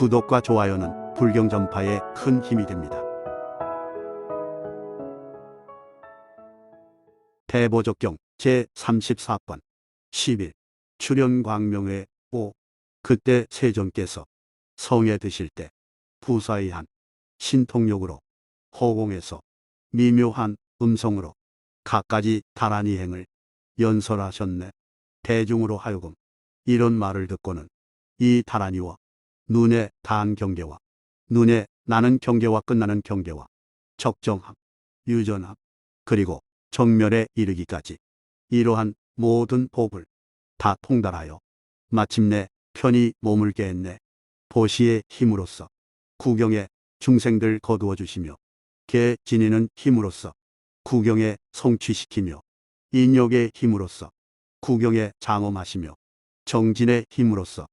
구독과 좋아요는 불경 전파에 큰 힘이 됩니다. 대보적경 제34권 10일 출현광명회 5. 그때 세존께서 성에 드실 때 부사의 한 신통력으로 허공에서 미묘한 음성으로 갖가지 다란이 행을 연설하셨네. 대중으로 하여금 이런 말을 듣고는 이 다란이와 눈에 닿은 경계와 눈에 나는 경계와 끝나는 경계와 적정함, 유전함, 그리고 정멸에 이르기까지 이러한 모든 법을 다 통달하여 마침내 편히 머물게 했네. 보시의 힘으로써 구경에 중생들 거두어 주시며 개 지니는 힘으로써 구경에 성취시키며 인욕의 힘으로써 구경에 장엄하시며 정진의 힘으로써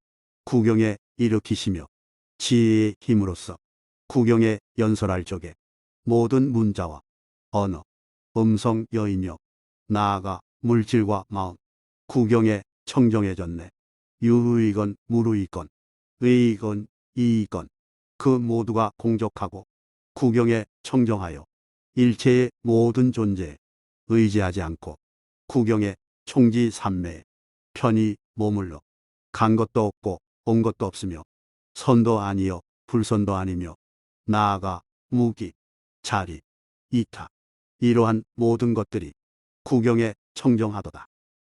구경에 일으키시며 지혜의 힘으로써 구경에 연설할 적에 모든 문자와 언어, 음성 여인력, 나아가 물질과 마음, 구경에 청정해졌네. 유의건 무의건, 의건 이의건 그 모두가 공적하고 구경에 청정하여 일체의 모든 존재에 의지하지 않고 구경에 총지삼매에 편히 머물러 간 것도 없고 온 것도 없으며 선도 아니요 불선도 아니며 나아가 무기, 자리, 이타 이러한 모든 것들이 구경에 청정하도다.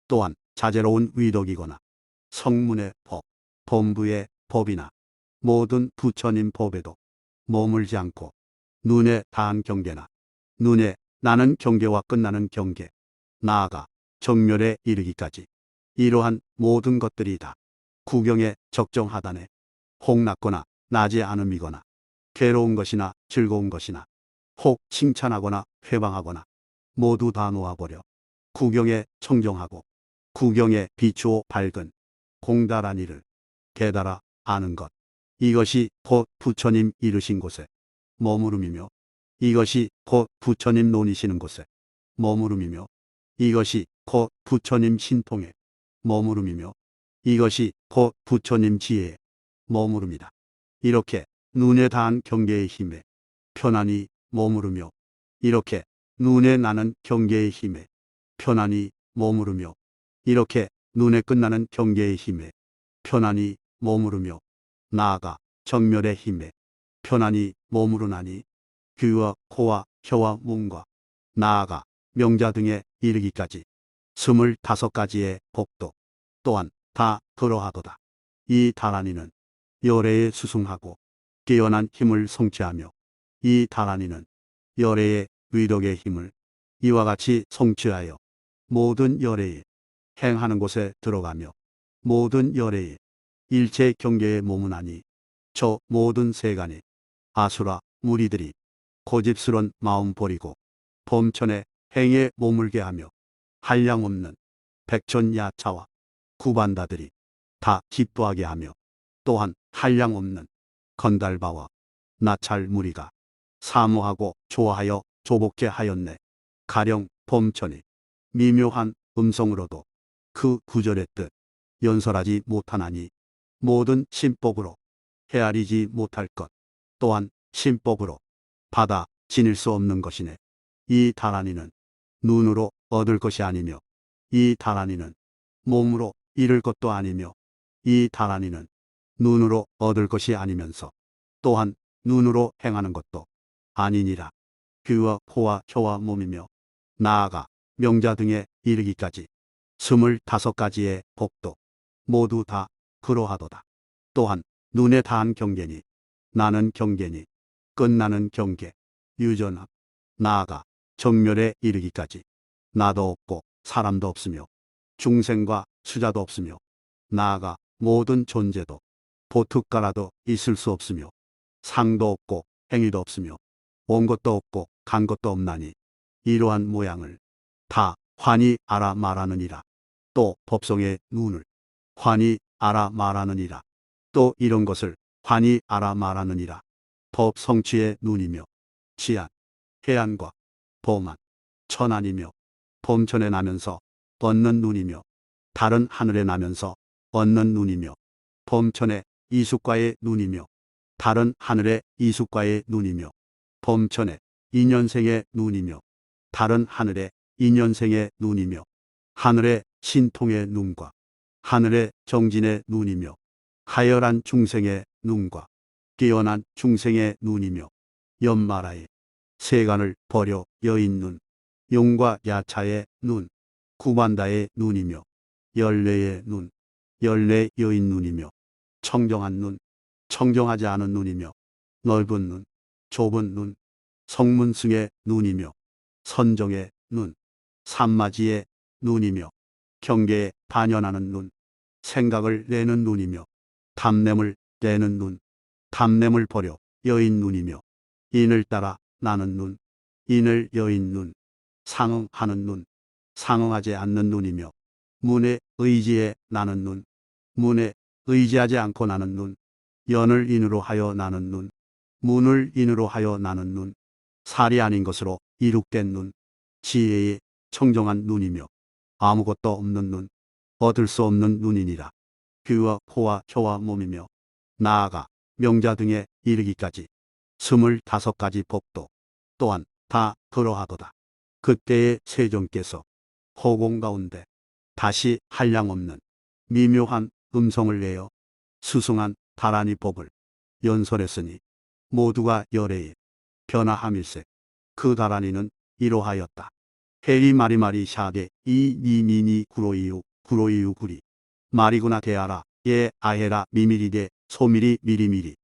또한 자재로운 위덕이거나 성문의 법, 범부의 법이나 모든 부처님 법에도 머물지 않고 눈에 닿은 경계나 눈에 나는 경계와 끝나는 경계, 나아가 정멸에 이르기까지 이러한 모든 것들이 다 구경에 적정하다네. 혹 낮거나 나지 않음이거나 괴로운 것이나 즐거운 것이나 혹 칭찬하거나 회방하거나 모두 다 놓아버려 구경에 청정하고 구경에 비추어 밝은 공달한 이를 깨달아 아는 것, 이것이 곧 부처님 이르신 곳에 머무름이며 이것이 곧 부처님 논이시는 곳에 머무름이며 이것이 곧 부처님 신통에 머무름이며 이것이 곧 부처님 지혜에 머무름이다. 이렇게 눈에 닿은 경계의 힘에 편안히 머무르며 이렇게 눈에 나는 경계의 힘에 편안히 머무르며 이렇게 눈에 끝나는 경계의 힘에 편안히 머무르며 나아가 정멸의 힘에 편안히 머무르나니 귀와 코와 혀와 몸과 나아가 명자 등에 이르기까지 25가지의 법도 또한 다 그러하도다. 이 다란이는 열애에 수승하고 깨어난 힘을 성취하며 이 다란이는 열애의 위덕의 힘을 이와 같이 성취하여 모든 열애에 행하는 곳에 들어가며 모든 열애에 일체 경계에 머무나니 저 모든 세간에 아수라 무리들이 고집스런 마음 버리고 범천에 행에 머물게 하며 한량없는 백천야차와 구반다들이 다 기뻐하게 하며 또한 한량없는 건달바와 나찰 무리가 사모하고 좋아하여 조복케 하였네. 가령 범천이 미묘한 음성으로도 그 구절의 뜻 연설하지 못하나니 모든 신법으로 헤아리지 못할 것 또한 신법으로 받아 지닐 수 없는 것이네. 이 다란이는 눈으로 얻을 것이 아니며 이 다란이는 몸으로 이룰 것도 아니며 이 다란이는 눈으로 얻을 것이 아니면서 또한 눈으로 행하는 것도 아니니라. 귀와 코와 혀와 몸이며 나아가 명자 등에 이르기까지 25가지의 법도 모두 다 그러하도다. 또한 눈에 닿은 경계니 나는 경계니 끝나는 경계, 유전함, 나아가 정멸에 이르기까지 나도 없고 사람도 없으며 중생과 수자도 없으며 나아가 모든 존재도 보특가라도 있을 수 없으며 상도 없고 행위도 없으며 온 것도 없고 간 것도 없나니 이러한 모양을 다 환히 알아 말하느니라. 또 법성의 눈을 환히 알아 말하느니라. 또 이런 것을 환히 알아 말하느니라. 법 성취의 눈이며 지안, 해안과 범한, 천안이며 범천에 나면서 얻는 눈이며 다른 하늘에 나면서 얻는 눈이며 범천의 이숙과의 눈이며 달은 하늘의 이숫가의 눈이며 범천의 인연생의 눈이며 달은 하늘의 인연생의 눈이며 하늘의 신통의 눈과 하늘의 정진의 눈이며 하열한 중생의 눈과 깨어난 중생의 눈이며 연마라의 세간을 버려 여인 눈, 용과 야차의 눈, 구만다의 눈이며 열례의 눈, 열례 여인 눈이며 청정한 눈, 청정하지 않은 눈이며 넓은 눈, 좁은 눈, 성문승의 눈이며 선정의 눈, 산마지의 눈이며 경계에 반연하는 눈, 생각을 내는 눈이며 담냄을 내는 눈, 담냄을 버려 여인 눈이며 인을 따라 나는 눈, 인을 여인 눈, 상응하는 눈, 상응하지 않는 눈이며 문에 의지해 나는 눈, 문에 의지하지 않고 나는 눈, 연을 인으로 하여 나는 눈, 문을 인으로 하여 나는 눈, 살이 아닌 것으로 이룩된 눈, 지혜의 청정한 눈이며 아무것도 없는 눈, 얻을 수 없는 눈이니라. 귀와 코와 혀와 몸이며 나아가 명자 등에 이르기까지 25가지 법도 또한 다 그러하도다. 그때의 세종께서 허공 가운데 다시 한량없는 미묘한 음성을 내어 수승한 다란이 법을 연설했으니 모두가 열애에 변화함일세. 그 다란이는 이러하였다. 해리 마리마리 샤데 이니미니 구로이유 구로이유 구리 마리구나 대하라 예 아헤라 미미리데 소미리 미리미리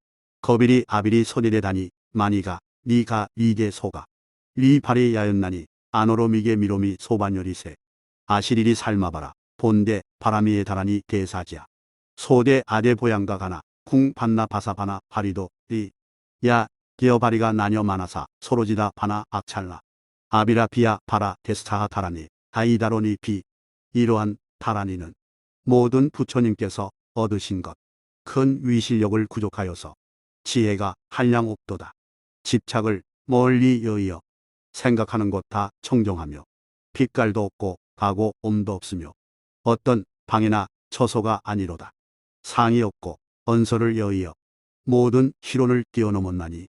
거비리 아비리 소리레 다니 마니가 니가 리게 소가 리파리 야였나니 아노로 미게 미로미 소반열이세 아시리리 삶아봐라 본대 바람이에 다라니 대사지야 소대 아대 보양가 가나 궁 반나 바사바나 바리도 리야 기어바리가 나녀 많아사 소로지다 바나 악찰라 아비라 비야 바라 데스타하 다라니 아이다로니 비 이러한 다라니는 모든 부처님께서 얻으신 것 큰 위실력을 구족하여서 지혜가 한량없도다. 집착을 멀리 여의어 생각하는 것 다 청정하며 빛깔도 없고 가고 옴도 없으며 어떤 방이나 처소가 아니로다. 상이 없고 언서를 여의어 모든 희론을 뛰어넘었나니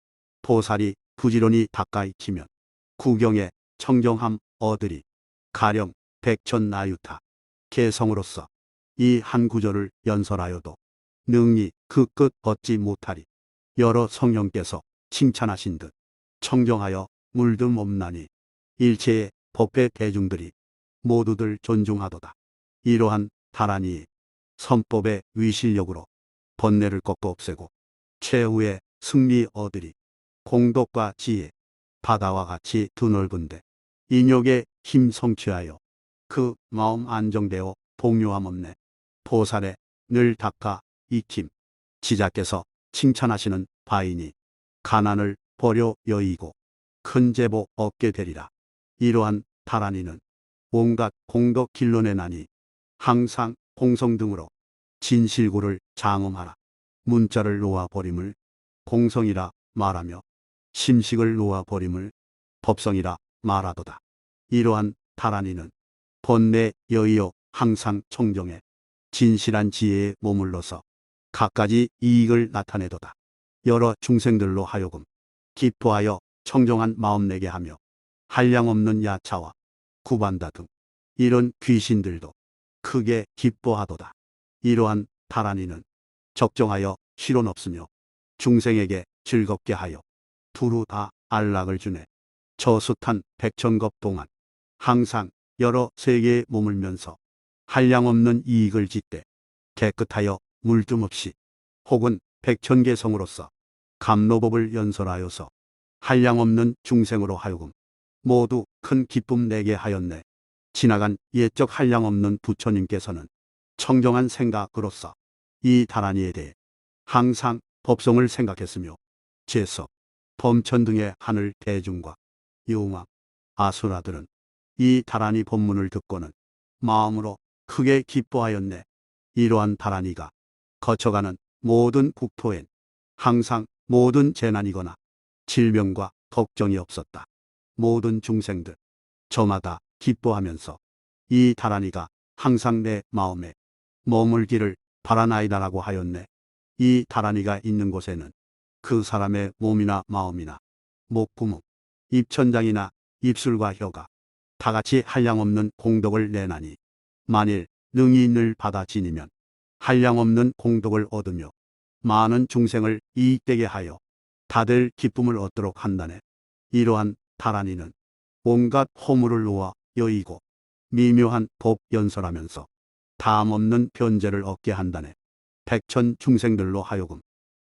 보살이 부지런히 닦아 익히면 구경에 청정함 얻으리. 가령 백천나유타 개성으로서 이 한 구절을 연설하여도 능히 그 끝 얻지 못하리. 여러 성령께서 칭찬하신 듯 청정하여 물듬 없나니 일체의 법회 대중들이 모두들 존중하도다. 이러한 다란이의 선법의 위실력으로 번뇌를 꺾어 없애고 최후의 승리 얻으리. 공덕과 지혜 바다와 같이 드넓은데 인욕의 힘 성취하여 그 마음 안정되어 동요함 없네. 보살에 늘 닦아 익힘 지자께서 칭찬하시는 바이니 가난을 버려 여의고 큰 제복 얻게 되리라. 이러한 다란이는 온갖 공덕 길러내나니 항상 공성 등으로 진실구를 장엄하라. 문자를 놓아버림을 공성이라 말하며 심식을 놓아버림을 법성이라 말하도다. 이러한 다란이는 번뇌 여의어 항상 청정해 진실한 지혜에 머물러서 갖가지 이익을 나타내도다. 여러 중생들로 하여금 기뻐하여 청정한 마음 내게 하며 한량없는 야차와 구반다 등 이런 귀신들도 크게 기뻐하도다. 이러한 다란이는 적정하여 실론 없으며 중생에게 즐겁게 하여 두루 다 안락을 주네. 저 숱한 백천겁 동안 항상 여러 세계에 머물면서 한량없는 이익을 짓되 깨끗하여 물뜸 없이 혹은 백천개성으로서 감로법을 연설하여서 한량없는 중생으로 하여금 모두 큰 기쁨 내게 하였네. 지나간 옛적 한량없는 부처님께서는 청정한 생각으로서 이 다란이에 대해 항상 법성을 생각했으며 제석, 범천 등의 하늘 대중과 용왕, 아수라들은 이 다란이 법문을 듣고는 마음으로 크게 기뻐하였네. 이러한 다란이가 거쳐가는 모든 국토엔 항상 모든 재난이거나 질병과 걱정이 없었다. 모든 중생들 저마다 기뻐하면서 이 다란이가 항상 내 마음에 머물기를 바라나이다라고 하였네. 이 다란이가 있는 곳에는 그 사람의 몸이나 마음이나 목구멍, 입천장이나 입술과 혀가 다 같이 한량없는 공덕을 내나니 만일 능히 늘 받아 지니면 한량없는 공덕을 얻으며 많은 중생을 이익되게 하여 다들 기쁨을 얻도록 한다네. 이러한 다란이는 온갖 허물을 놓아 여의고 미묘한 법 연설하면서 다음 없는 변제를 얻게 한다네. 백천 중생들로 하여금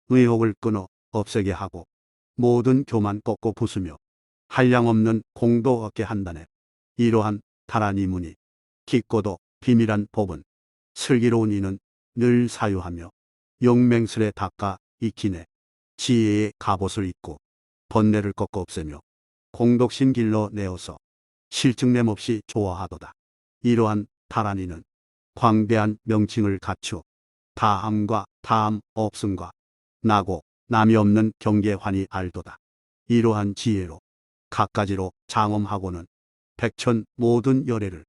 의혹을 끊어 없애게 하고 모든 교만 꺾고 부수며 한량없는 공도 얻게 한다네. 이러한 다란이 문이 깊고도 비밀한 법은 슬기로운 이는 늘 사유하며 용맹스레 닦아 익히네. 지혜의 갑옷을 입고 번뇌를 꺾어 없애며 공덕심 길러 내어서 실증냄 없이 좋아하도다. 이러한 다란이는 광대한 명칭을 갖추어 다함과 다함 없음과 나고 남이 없는 경계환이 알도다. 이러한 지혜로 갖가지로 장엄하고는 백천 모든 열애를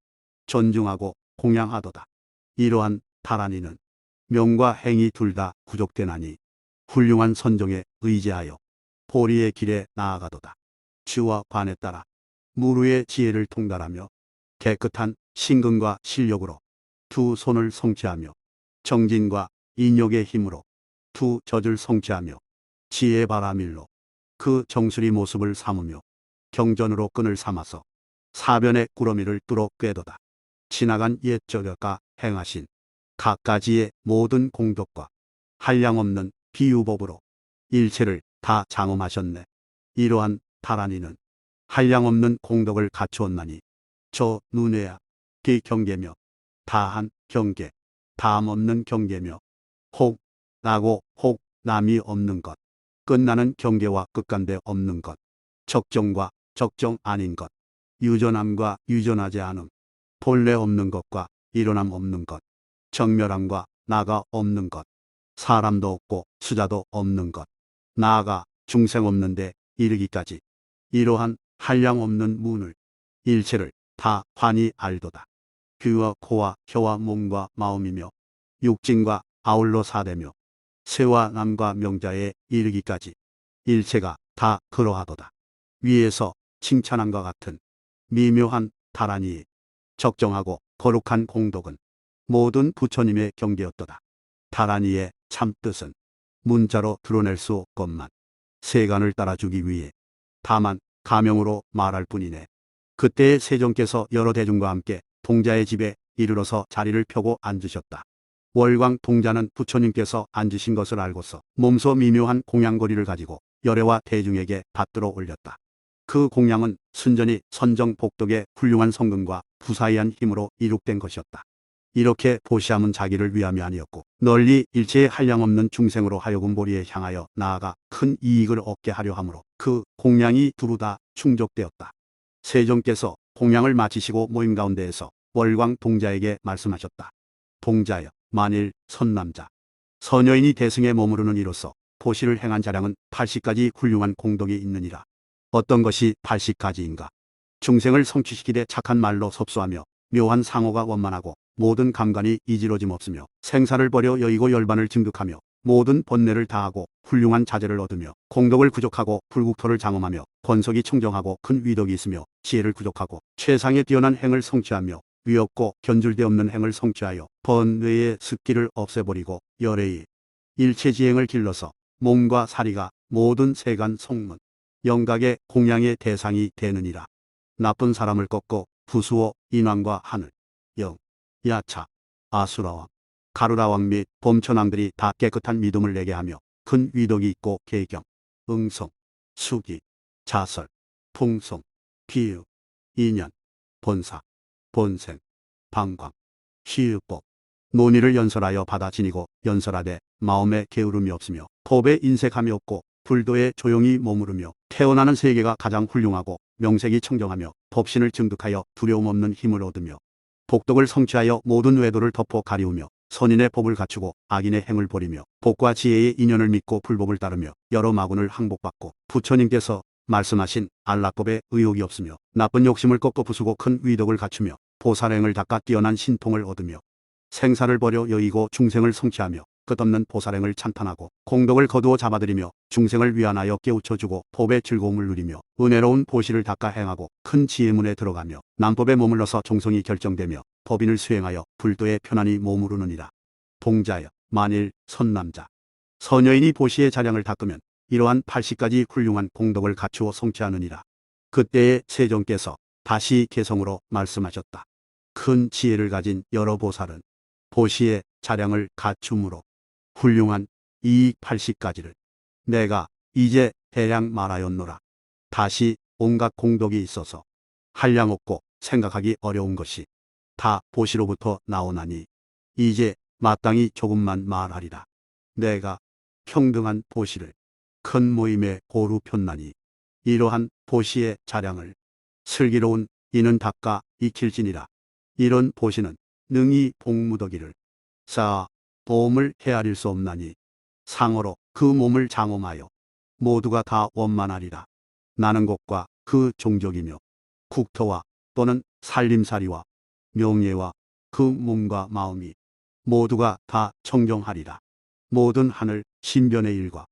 존중하고 공양하도다. 이러한 다란이는 명과 행이 둘 다 구족되나니 훌륭한 선종에 의지하여 보리의 길에 나아가도다. 주와 관에 따라 무루의 지혜를 통달하며 깨끗한 신근과 실력으로 두 손을 성취하며 정진과 인욕의 힘으로 두 젖을 성취하며 지혜의 바라밀로 그 정수리 모습을 삼으며 경전으로 끈을 삼아서 사변의 꾸러미를 뚫어 꿰도다. 지나간 옛 저력가 행하신 갖가지의 모든 공덕과 한량없는 비유법으로 일체를 다 장엄하셨네. 이러한 다란이는 한량없는 공덕을 갖추었나니 저 눈에야 비경계며 다한 경계, 다함 없는 경계며 혹 나고 혹 남이 없는 것, 끝나는 경계와 끝간데 없는 것, 적정과 적정 아닌 것, 유전함과 유전하지 않음, 본래 없는 것과 일어남 없는 것, 정멸함과 나가 없는 것, 사람도 없고 수자도 없는 것, 나아가 중생 없는데 이르기까지 이러한 한량 없는 문을 일체를 다 환히 알도다. 귀와 코와 혀와 몸과 마음이며 육진과 아울러 사대며 새와 남과 명자에 이르기까지 일체가 다 그러하도다. 위에서 칭찬함과 같은 미묘한 다란이의 적정하고 거룩한 공덕은 모든 부처님의 경계였도다. 다란이의 참뜻은 문자로 드러낼 수 없건만 세간을 따라주기 위해 다만 가명으로 말할 뿐이네. 그때의 세종께서 여러 대중과 함께 동자의 집에 이르러서 자리를 펴고 앉으셨다. 월광 동자는 부처님께서 앉으신 것을 알고서 몸소 미묘한 공양거리를 가지고 열애와 대중에게 받들어 올렸다. 그 공양은 순전히 선정 복덕의 훌륭한 성근과 부사이한 힘으로 이룩된 것이었다. 이렇게 보시함은 자기를 위함이 아니었고 널리 일체의 한량없는 중생으로 하여금 보리에 향하여 나아가 큰 이익을 얻게 하려 하므로 그 공양이 두루 다 충족되었다. 세종께서 공양을 마치시고 모임 가운데에서 월광 동자에게 말씀하셨다. 동자여, 만일 선남자, 선여인이 대승에 머무르는 이로서 보시를 행한 자량은 80가지 훌륭한 공덕이 있느니라. 어떤 것이 80가지인가? 중생을 성취시키되 착한 말로 섭수하며 묘한 상호가 원만하고 모든 감관이 이지러짐 없으며 생사를 버려 여의고 열반을 증득하며 모든 번뇌를 다하고 훌륭한 자재를 얻으며 공덕을 구족하고 불국토를 장엄하며 권석이 청정하고 큰 위덕이 있으며 지혜를 구족하고 최상의 뛰어난 행을 성취하며 위없고 견줄데 없는 행을 성취하여 번뇌의 습기를 없애버리고 열애의 일체지행을 길러서 몸과 사리가 모든 세간 성문 영각의 공양의 대상이 되느니라. 나쁜 사람을 꺾고 부수어 인왕과 하늘, 영, 야차, 아수라왕, 가루라왕 및 범천왕들이 다 깨끗한 믿음을 내게 하며 큰 위덕이 있고 계경, 응성, 수기, 자설, 풍성, 비유, 인연, 본사, 본생, 방광, 시유법, 논의를 연설하여 받아 지니고 연설하되 마음에 게으름이 없으며 법에 인색함이 없고 불도에 조용히 머무르며 태어나는 세계가 가장 훌륭하고 명색이 청정하며 법신을 증득하여 두려움 없는 힘을 얻으며 복덕을 성취하여 모든 외도를 덮어 가리우며 선인의 법을 갖추고 악인의 행을 버리며 복과 지혜의 인연을 믿고 불법을 따르며 여러 마군을 항복받고 부처님께서 말씀하신 안락법에 의혹이 없으며 나쁜 욕심을 꺾어 부수고 큰 위덕을 갖추며 보살행을 닦아 뛰어난 신통을 얻으며 생사를 버려 여의고 중생을 성취하며 끝없는 보살행을 찬탄하고 공덕을 거두어 잡아들이며 중생을 위안하여 깨우쳐주고 법의 즐거움을 누리며 은혜로운 보시를 닦아 행하고 큰 지혜문에 들어가며 남법에 머물러서 종성이 결정되며 법인을 수행하여 불도에 편안히 머무르느니라. 동자여, 만일 선남자 선여인이 보시의 자량을 닦으면 이러한 80가지 훌륭한 공덕을 갖추어 성취하느니라. 그때에 세종께서 다시 개성으로 말씀하셨다. 큰 지혜를 가진 여러 보살은 보시의 자량을 갖춤으로 훌륭한 이 80가지를 내가 이제 대량 말하였노라. 다시 온갖 공덕이 있어서 한량없고 생각하기 어려운 것이 다 보시로부터 나오나니 이제 마땅히 조금만 말하리라. 내가 평등한 보시를 큰 모임에 고루 폈나니 이러한 보시의 자량을 슬기로운 이는 닦아 익힐지니라. 이런 보시는 능히 복무덕이를 쌓아 도움을 헤아릴 수 없나니 상어로 그 몸을 장엄하여 모두가 다 원만하리라. 나는 것과 그 종족이며 국토와 또는 살림살이와 명예와 그 몸과 마음이 모두가 다 청정하리라. 모든 하늘 신변의 일과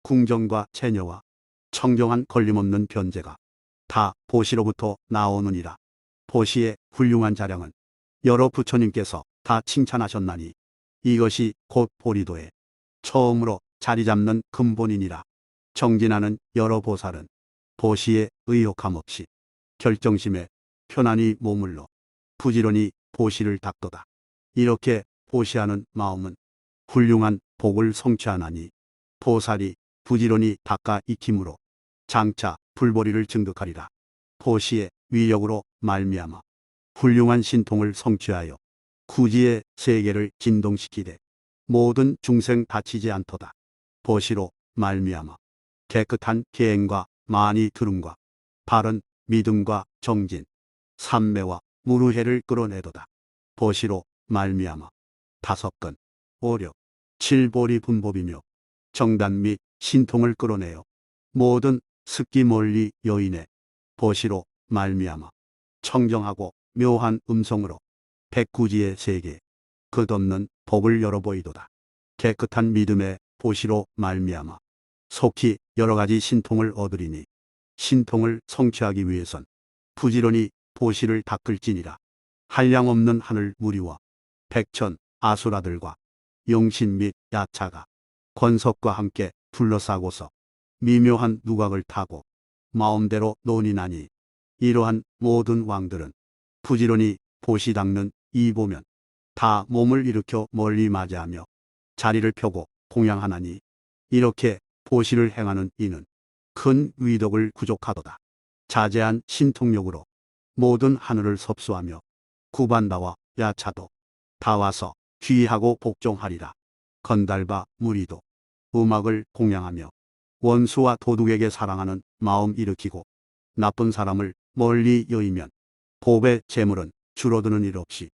궁정과 체녀와 청정한 걸림없는 변제가 다 보시로부터 나오느니라. 보시의 훌륭한 자량은 여러 부처님께서 다 칭찬하셨나니 이것이 곧 보리도에 처음으로 자리 잡는 근본이니라. 정진하는 여러 보살은 보시에 의욕함 없이 결정심에 편안히 머물러 부지런히 보시를 닦도다. 이렇게 보시하는 마음은 훌륭한 복을 성취하나니 보살이 부지런히 닦아 익힘으로 장차 불보리를 증득하리라. 보시의 위력으로 말미암아 훌륭한 신통을 성취하여 구지의 세계를 진동시키되 모든 중생 다치지 않도다. 보시로 말미암아 깨끗한 계행과 많이 들음과 바른 믿음과 정진, 삼매와 무르해를 끌어내도다. 보시로 말미암아 5건, 5력, 7보리 분법이며 정단 및 신통을 끌어내어 모든 습기 멀리 여인의 보시로 말미암아 청정하고 묘한 음성으로 백구지의 세계 끝없는 법을 열어보이도다. 깨끗한 믿음의 보시로 말미암아 속히 여러 가지 신통을 얻으리니 신통을 성취하기 위해선 부지런히 보시를 닦을지니라. 한량없는 하늘 무리와 백천 아수라들과 영신 및 야차가 권석과 함께 둘러싸고서 미묘한 누각을 타고 마음대로 논의나니 이러한 모든 왕들은 부지런히 보시 닦는 이 보면 다 몸을 일으켜 멀리 맞이하며 자리를 펴고 공양하나니 이렇게 보시를 행하는 이는 큰 위덕을 구족하도다. 자제한 신통력으로 모든 하늘을 섭수하며 구반다와 야차도 다 와서 귀하고 복종하리라. 건달바 무리도 음악을 공양하며 원수와 도둑에게 사랑하는 마음 일으키고 나쁜 사람을 멀리 여이면 법의 재물은 줄어드는 일 없이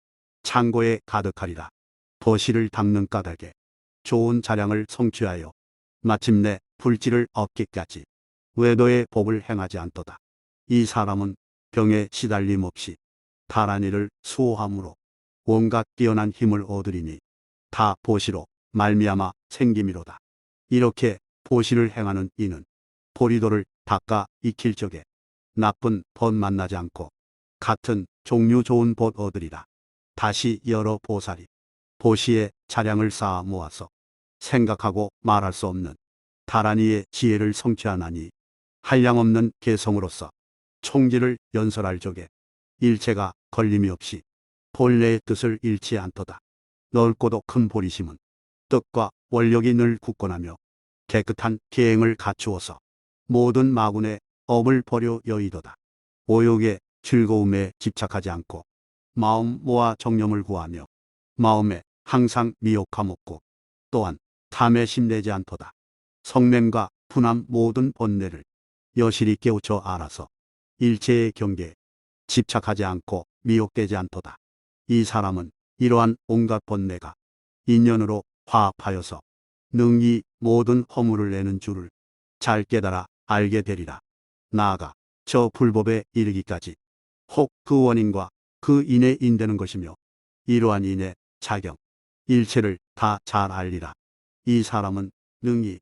창고에 가득하리라. 보시를 닦는 까닭에 좋은 자량을 성취하여 마침내 불지를 얻기까지 외도의 법을 행하지 않도다. 이 사람은 병에 시달림 없이 다란 일을 수호함으로 온갖 뛰어난 힘을 얻으리니 다 보시로 말미암아 생김이로다. 이렇게 보시를 행하는 이는 보리도를 닦아 익힐 적에 나쁜 벗 만나지 않고 같은 종류 좋은 벗 얻으리라. 다시 여러 보살이 보시의 자량을 쌓아 모아서 생각하고 말할 수 없는 다란이의 지혜를 성취하나니 한량없는 개성으로서 총지를 연설할 적에 일체가 걸림이 없이 본래의 뜻을 잃지 않도다. 넓고도 큰 보리심은 뜻과 원력이 늘 굳건하며 깨끗한 계행을 갖추어서 모든 마군의 업을 버려 여의도다. 오욕의 즐거움에 집착하지 않고 마음 모아 정념을 구하며 마음에 항상 미혹함 없고 또한 탐에 심내지 않도다. 성냄과 분함 모든 번뇌를 여실히 깨우쳐 알아서 일체의 경계에 집착하지 않고 미혹되지 않도다. 이 사람은 이러한 온갖 번뇌가 인연으로 화합하여서 능히 모든 허물을 내는 줄을 잘 깨달아 알게 되리라. 나아가 저 불법에 이르기까지 혹 그 원인과 그 인에 인되는 것이며 이러한 인의 작용 일체를 다 잘 알리라. 이 사람은 능히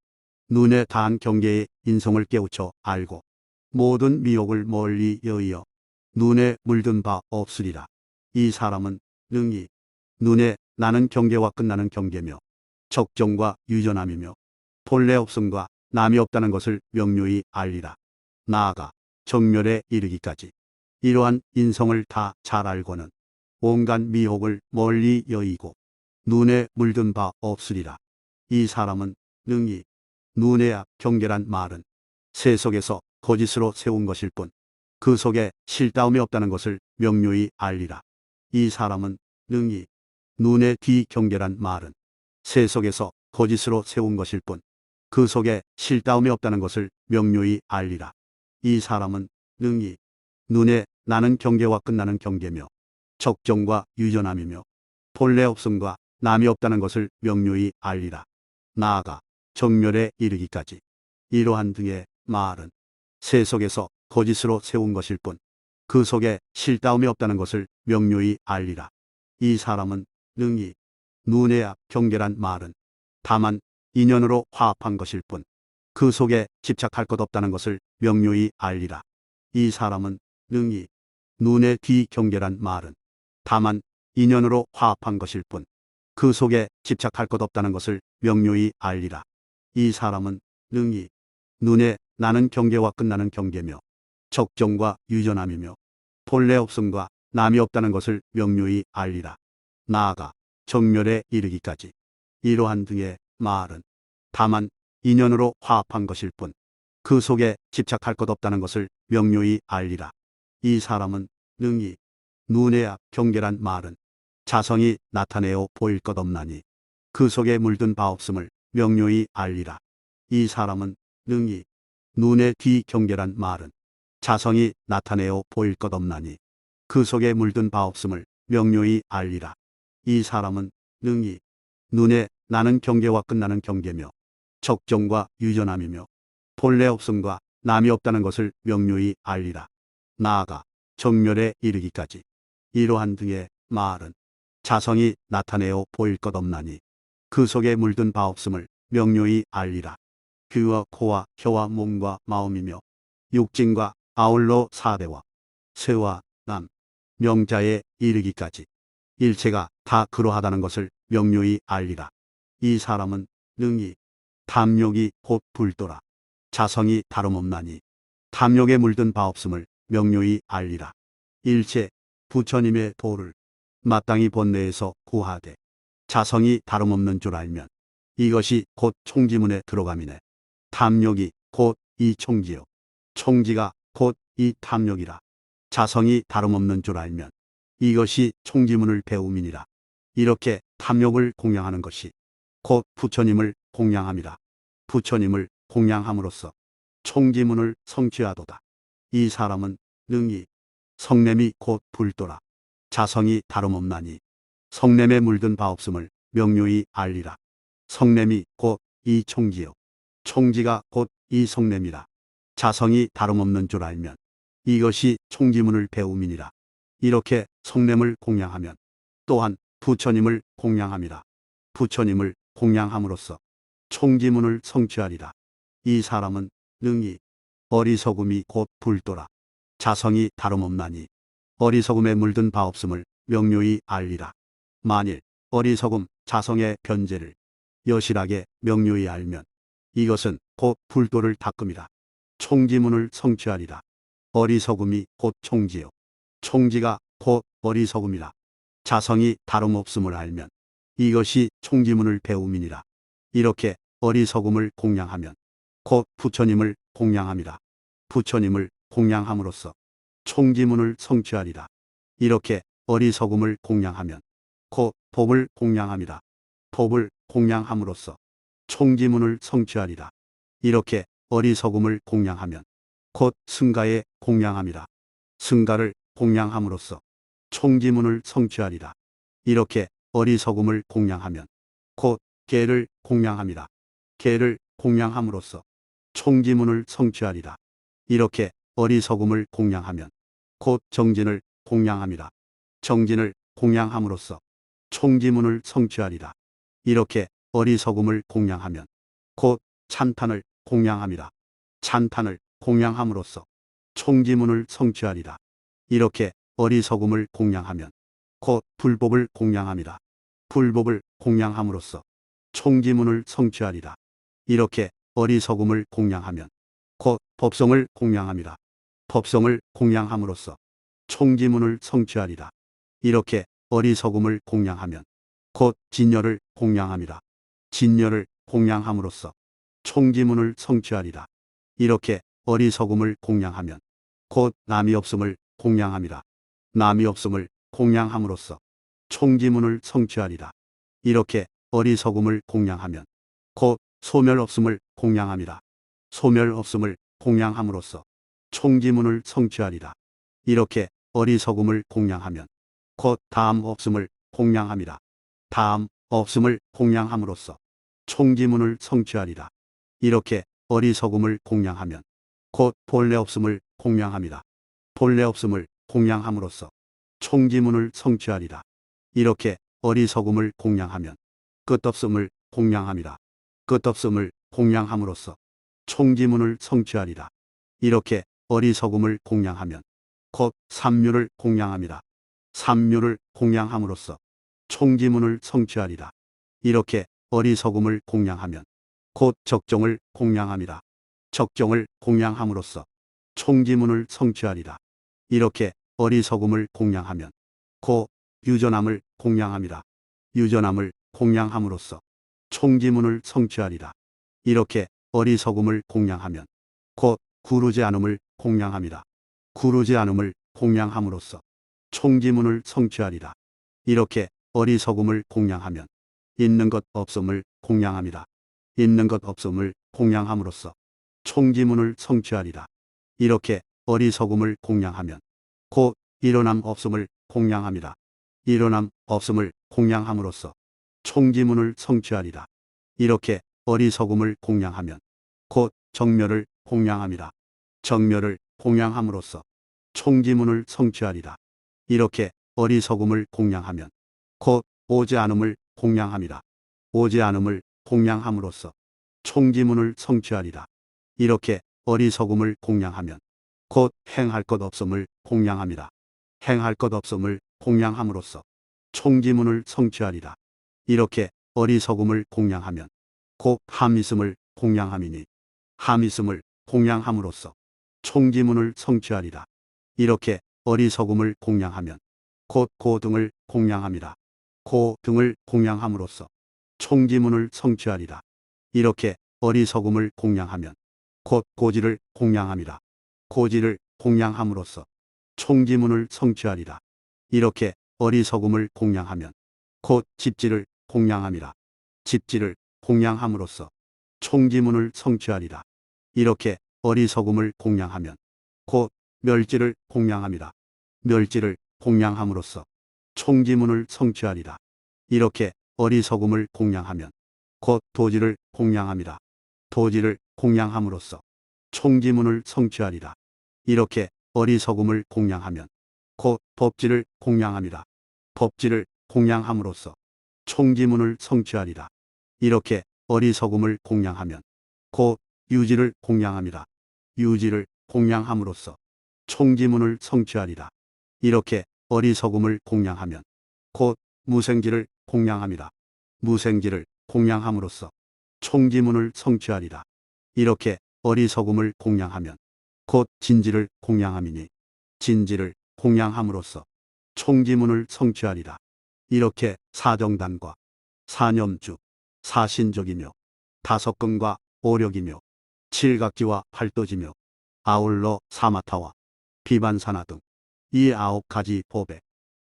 눈에 닿은 경계의 인성을 깨우쳐 알고 모든 미혹을 멀리 여의어 눈에 물든 바 없으리라. 이 사람은 능히 눈에 나는 경계와 끝나는 경계며 적정과 유전함이며 본래 없음과 남이 없다는 것을 명료히 알리라. 나아가 정멸에 이르기까지 이러한 인성을 다 잘 알고는 온갖 미혹을 멀리 여의고 눈에 물든 바 없으리라. 이 사람은 능히 눈의 앞 경계란 말은 세속에서 거짓으로 세운 것일 뿐 그 속에 실다움이 없다는 것을 명료히 알리라. 이 사람은 능히 눈의 뒤 경계란 말은 세속에서 거짓으로 세운 것일 뿐 그 속에 실다움이 없다는 것을 명료히 알리라. 이 사람은 능히 눈에 나는 경계와 끝나는 경계며 적정과 유전함이며 본래 없음과 남이 없다는 것을 명료히 알리라. 나아가 정멸에 이르기까지 이러한 등의 말은 세속에서 거짓으로 세운 것일 뿐 그 속에 실다움이 없다는 것을 명료히 알리라. 이 사람은 능히 눈의 앞 경계란 말은 다만 인연으로 화합한 것일 뿐 그 속에 집착할 것 없다는 것을 명료히 알리라. 이 사람은 능히 눈의 뒤 경계란 말은 다만 인연으로 화합한 것일 뿐 그 속에 집착할 것 없다는 것을 명료히 알리라. 이 사람은 능히 눈에 나는 경계와 끝나는 경계며 적정과 유전함이며 본래 없음과 남이 없다는 것을 명료히 알리라. 나아가 정멸에 이르기까지 이러한 등의 말은 다만 인연으로 화합한 것일 뿐 그 속에 집착할 것 없다는 것을 명료히 알리라. 이 사람은 능히 눈의 앞 경계란 말은 자성이 나타내어 보일 것 없나니 그 속에 물든 바 없음을 명료히 알리라. 이 사람은 능히 눈의 뒤 경계란 말은 자성이 나타내어 보일 것 없나니 그 속에 물든 바 없음을 명료히 알리라. 이 사람은 능히 눈에 나는 경계와 끝나는 경계며 적정과 유전함이며 본래 없음과 남이 없다는 것을 명료히 알리라. 나아가 정멸에 이르기까지 이러한 등의 말은 자성이 나타내어 보일 것 없나니 그 속에 물든 바 없음을 명료히 알리라. 귀와 코와 혀와 몸과 마음이며 육진과 아울러 사대와 새와 남 명자에 이르기까지 일체가 다 그러하다는 것을 명료히 알리라. 이 사람은 능히 탐욕이 곧 불도라. 자성이 다름없나니 탐욕에 물든 바 없음을 명료히 알리라. 일체 부처님의 도를 마땅히 본내에서 구하되 자성이 다름없는 줄 알면 이것이 곧 총지문에 들어감이네. 탐욕이 곧 이 총지요 총지가 곧 이 탐욕이라. 자성이 다름없는 줄 알면 이것이 총지문을 배움이니라. 이렇게 탐욕을 공양하는 것이 곧 부처님을 공양함이라. 부처님을 공양함으로써 총지문을 성취하도다. 이 사람은 능히 성냄이 곧 불도라. 자성이 다름없나니 성냄에 물든 바 없음을 명료히 알리라. 성냄이 곧 이 총지요 총지가 곧 이 성냄이라. 자성이 다름없는 줄 알면 이것이 총지문을 배움이니라. 이렇게 성냄을 공양하면 또한 부처님을 공양함이라. 부처님을 공양함으로써 총지문을 성취하리라. 이 사람은 능히 어리석음이 곧 불도라. 자성이 다름없나니 어리석음에 물든 바 없음을 명료히 알리라. 만일 어리석음 자성의 변제를 여실하게 명료히 알면 이것은 곧 불도를 닦음이라. 총지문을 성취하리라. 어리석음이 곧 총지요 총지가 곧 어리석음이라. 자성이 다름없음을 알면 이것이 총지문을 배움이니라. 이렇게 어리석음을 공양하면 곧 부처님을 공양함이라. 부처님을 공양함으로써 총지문을 성취하리라. 이렇게 어리석음을 공양하면 곧 법을 공양함이라. 법을 공양함으로써 총지문을 성취하리라. 이렇게 어리석음을 공양하면 곧 승가에 공양함이라. 승가를 공양함으로써 총지문을 성취하리라. 이렇게 어리석음을 공양하면 곧 계를 공양함이라. 계를 공양함으로써 총지문을 성취하리라. 이렇게 어리석음을 공양하면 곧 정진을 공양함이라. 정진을 공양함으로써 총지문을 성취하리라. 이렇게 어리석음을 공양하면 곧 찬탄을 공양함이라. 찬탄을 공양함으로써 총지문을 성취하리라. 이렇게 어리석음을 공양하면 곧 불법을 공양함이라. 불법을 공양함으로써 총지문을 성취하리라. 이렇게 어리석음을 공양하면 곧 법성을 공양함이라. 법성을 공양함으로써 총지문을 성취하리라. 이렇게 어리석음을 공양하면 곧 진여를 공양함이라. 진여를 공양함으로써 총지문을 성취하리라. 이렇게 어리석음을 공양하면 곧 남이 없음을 공양함이라. 남이 없음을 공양함으로써 총지문을 성취하리라. 이렇게 어리석음을 공양하면 곧 소멸 없음을 공양함이라. 소멸 없음을 공양함으로써 총지문을 성취하리라. 이렇게 어리석음을 공양하면 곧 다음 없음을 공양함이라. 다음 없음을 공양함으로써 총지문을 성취하리라. 이렇게 어리석음을 공양하면 곧 본래 없음을 공양함이라. 본래 없음을 공양함으로써 총지문을 성취하리라. 이렇게 어리석음을 공양하면 끝없음을 공양함이라. 끝없음을 공양함으로써 총지문을 성취하리라. 이렇게 어리석음을 공양하면 곧 삼류를 공양함이라. 삼류를 공양함으로써 총지문을 성취하리라. 이렇게 어리석음을 공양하면 곧 적정을 공양함이라. 적정을 공양함으로써 총지문을 성취하리라. 이렇게 어리석음을 공양하면 곧 유전함을 공양함이라. 유전함을 공양함으로써 총지문을 성취하리라. 이렇게 어리석음을 공양하면 곧 구루지 않음을 공양함이라. 구루지 않음을 공양함으로써 총지문을 성취하리라. 이렇게 어리석음을 공양하면 있는 것 없음을 공양함이라. 있는 것 없음을 공양함으로써 총지문을 성취하리라. 이렇게 어리석음을 공양하면 곧 일어남 없음을 공양함이라. 일어남 없음을 공양함으로써 총지문을 성취하리라. 이렇게 어리석음을 공양하면 곧 정멸을 공양함이라. 정멸을 공양함으로써 총지문을 성취하리라. 이렇게 어리석음을 공양하면 곧 오지 않음을 공양함이라. 오지 않음을 공양함으로써 총지문을 성취하리라. 이렇게 어리석음을 공양하면 곧 행할 것 없음을 공양함이라. 행할 것 없음을 공양함으로써 총지문을 성취하리라. 이렇게 어리석음을 공양하면 곧 함있음을 공양함이니 함있음을 공양함으로써 총지문을 성취하리라. 이렇게 어리석음을 공양하면 곧 고등을 공양함이라. 고등을 공양함으로써 총지문을 성취하리라. 이렇게 어리석음을 공양하면 곧 고지를 공양함이라. 고지를 공양함으로써 총지문을 성취하리라. 이렇게 어리석음을 공양하면 곧 집지를 공양함이라. 집지를 공양함으로써 총지문을 성취하리라. 이렇게 어리석음을 공양하면 곧 멸지를 공양함이라. 멸지를 공양함으로써 총지문을 성취하리라. 이렇게 어리석음을 공양하면 곧 도지를 공양함이라. 도지를 공양함으로써 총지문을 성취하리라. 이렇게 어리석음을 공양하면 곧 법지를 공양함이라. 법지를 공양함으로써 총지문을 성취하리라. 이렇게 어리석음을 공양하면 곧 유지를 공양함이라. 유지를 공양함으로써 총지문을 성취하리라. 이렇게 어리석음을 공양하면 곧 무생지를 공양함이라. 무생지를 공양함으로써 총지문을 성취하리라. 이렇게 어리석음을 공양하면 곧 진지를 공양함이니 진지를 공양함으로써 총지문을 성취하리라. 이렇게 사정단과 사념주, 사신적이며 다섯근과 오력이며 칠각지와 팔도지며 아울러 사마타와 비반사나 등 이 9가지 법에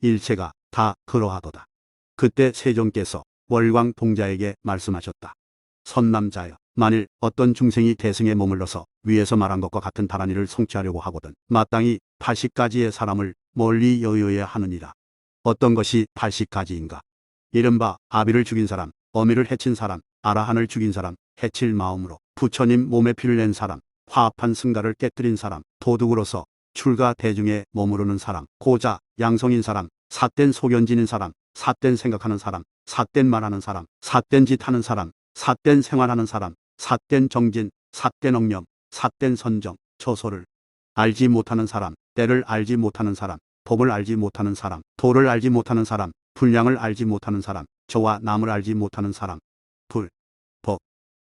일체가 다 그러하도다. 그때 세종께서 월광 동자에게 말씀하셨다. 선남자여, 만일 어떤 중생이 대승에 머물러서 위에서 말한 것과 같은 다란이를 성취하려고 하거든 마땅히 80가지의 사람을 멀리 여의어야 하느니라. 어떤 것이 80가지인가? 이른바 아비를 죽인 사람, 어미를 해친 사람, 아라한을 죽인 사람, 해칠 마음으로 부처님 몸에 피를 낸 사람, 화합한 승가를 깨뜨린 사람, 도둑으로서 출가 대중에 머무르는 사람, 고자, 양성인 사람, 삿된 소견지닌 사람, 삿된 생각하는 사람, 삿된 말하는 사람, 삿된 짓 하는 사람, 삿된 생활하는 사람, 삿된 정진, 삿된 억념, 삿된 선정, 처소를 알지 못하는 사람, 때를 알지 못하는 사람, 법을 알지 못하는 사람, 도를 알지 못하는 사람, 분량을 알지 못하는 사람, 저와 남을 알지 못하는 사람, 불, 법,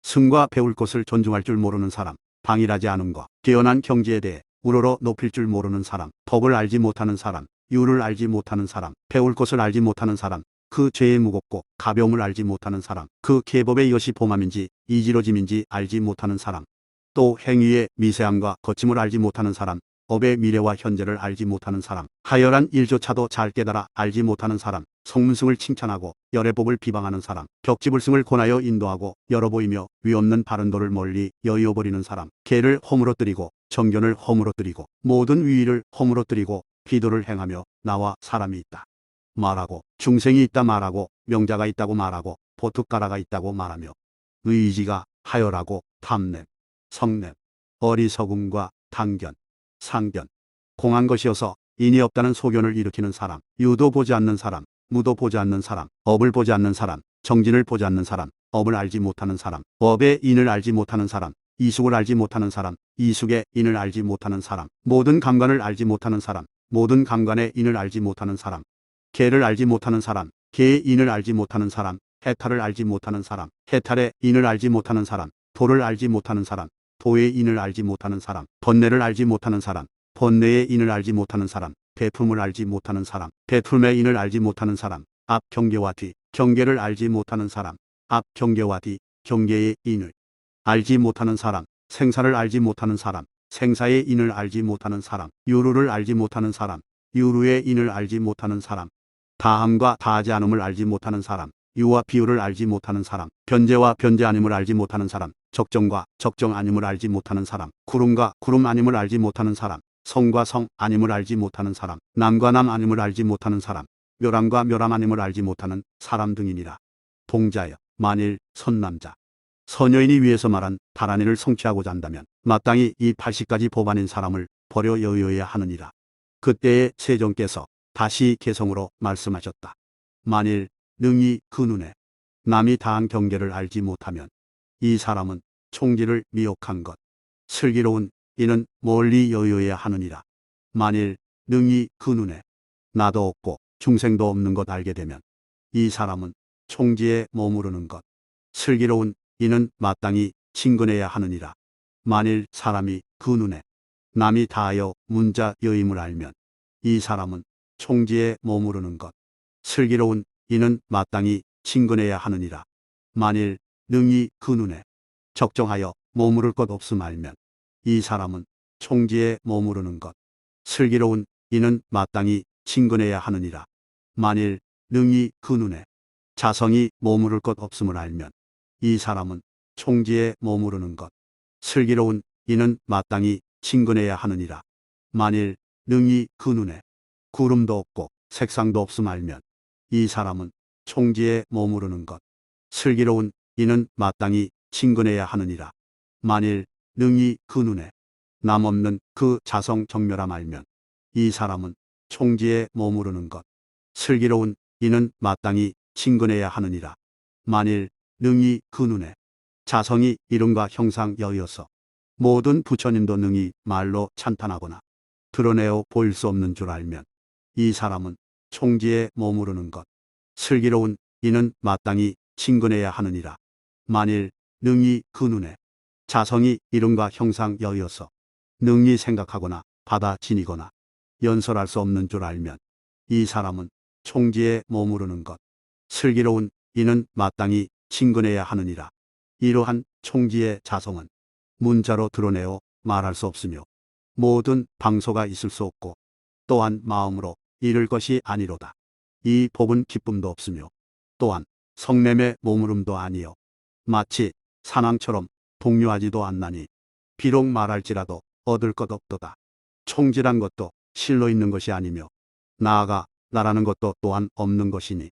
승과 배울 것을 존중할 줄 모르는 사람, 방일하지 않은 것, 뛰어난 경지에 대해 우러러 높일 줄 모르는 사람, 법을 알지 못하는 사람, 유를 알지 못하는 사람, 배울 것을 알지 못하는 사람, 그 죄의 무겁고 가벼움을 알지 못하는 사람, 그 계법의 이것이 범함인지 이지러짐인지 알지 못하는 사람, 또 행위의 미세함과 거침을 알지 못하는 사람, 업의 미래와 현재를 알지 못하는 사람, 하열한 일조차도 잘 깨달아 알지 못하는 사람, 성문승을 칭찬하고 열의 법을 비방하는 사람, 격지불승을 권하여 인도하고 열어 보이며 위없는 바른도를 멀리 여의어버리는 사람, 개를 허물어뜨리고 정견을 허물어뜨리고 모든 위의를 허물어뜨리고 기도를 행하며 나와 사람이 있다 말하고, 중생이 있다 말하고, 명자가 있다고 말하고, 보특가라가 있다고 말하며, 의지가 하열하고 탐냄, 성냄, 어리석음과 단견, 상견, 공한 것이어서 인이 없다는 소견을 일으키는 사람, 유도 보지 않는 사람, 무도 보지 않는 사람, 업을 보지 않는 사람, 정진을 보지 않는 사람, 업을 알지 못하는 사람, 업의 인을 알지 못하는 사람, 이숙을 알지 못하는 사람, 이숙의 인을 알지 못하는 사람, 모든 감관을 알지 못하는 사람, 모든 감관의 인을 알지 못하는 사람, 개를 알지 못하는 사람, 개의 인을 알지 못하는 사람, 해탈을 알지 못하는 사람, 해탈의 인을 알지 못하는 사람, 도를 알지 못하는 사람, 도의 인을 알지 못하는 사람, 번뇌를 알지 못하는 사람, 번뇌의 인을 알지 못하는 사람, 배품을 알지 못하는 사람, 배품의 인을 알지 못하는 사람, 앞 경계와 뒤 경계를 알지 못하는 사람, 앞 경계와 뒤 경계의 인을 알지 못하는 사람, 생사를 알지 못하는 사람, 생사의 인을 알지 못하는 사람, 유루를 알지 못하는 사람, 유루의 인을 알지 못하는 사람, 다함과 다하지 않음을 알지 못하는 사람, 유와 비유를 알지 못하는 사람, 변제와 변제 아님을 알지 못하는 사람, 적정과 적정 아님을 알지 못하는 사람, 구름과 구름 아님을 알지 못하는 사람, 성과 성 아님을 알지 못하는 사람, 남과 남 아님을 알지 못하는 사람, 묘람과 묘람 아님을 알지 못하는 사람 등이니라. 동자여, 만일 선남자, 선여인이 위에서 말한 다란이를 성취하고자 한다면 마땅히 이 80가지 법 아닌 사람을 버려 여의어야 하느니라. 그때에 세종께서 다시 개성으로 말씀하셨다. 만일 능히 그 눈에 남이 다한 경계를 알지 못하면 이 사람은 총지를 미혹한 것, 슬기로운 이는 멀리 여의어야 하느니라. 만일 능히 그 눈에 나도 없고 중생도 없는 것 알게 되면 이 사람은 총지에 머무르는 것, 슬기로운 이는 마땅히 친근해야 하느니라. 만일 사람이 그 눈에 남이 다하여 문자 여임을 알면 이 사람은 총지에 머무르는 것, 슬기로운 이는 마땅히 친근해야 하느니라. 만일 능히 그 눈에 적정하여 머무를 것 없음 알면 이 사람은 총지에 머무르는 것, 슬기로운 이는 마땅히 친근해야 하느니라. 만일 능히 그 눈에 자성이 머무를 것 없음을 알면 이 사람은 총지에 머무르는 것, 슬기로운 이는 마땅히 친근해야 하느니라. 만일 능히 그 눈에 구름도 없고 색상도 없음 알면 이 사람은 총지에 머무르는 것, 슬기로운 이는 마땅히 친근해야 하느니라. 만일 능히 그 눈에 남 없는 그 자성 정멸함 알면 이 사람은 총지에 머무르는 것, 슬기로운 이는 마땅히 친근해야 하느니라. 만일 능히 그 눈에 자성이 이름과 형상 여여서 모든 부처님도 능히 말로 찬탄하거나 드러내어 보일 수 없는 줄 알면 이 사람은 총지에 머무르는 것, 슬기로운 이는 마땅히 친근해야 하느니라. 만일 능히 그 눈에 자성이 이름과 형상 여여서 능히 생각하거나 받아 지니거나 연설할 수 없는 줄 알면 이 사람은 총지에 머무르는 것, 슬기로운 이는 마땅히 친근해야 하느니라. 이러한 총지의 자성은 문자로 드러내어 말할 수 없으며 모든 방소가 있을 수 없고 또한 마음으로 이를 것이 아니로다. 이 법은 기쁨도 없으며 또한 성냄의 머무름도 아니요 마치 산왕처럼 동요하지도 않나니 비록 말할지라도 얻을 것 없도다. 총지란 것도 실로 있는 것이 아니며 나아가 나라는 것도 또한 없는 것이니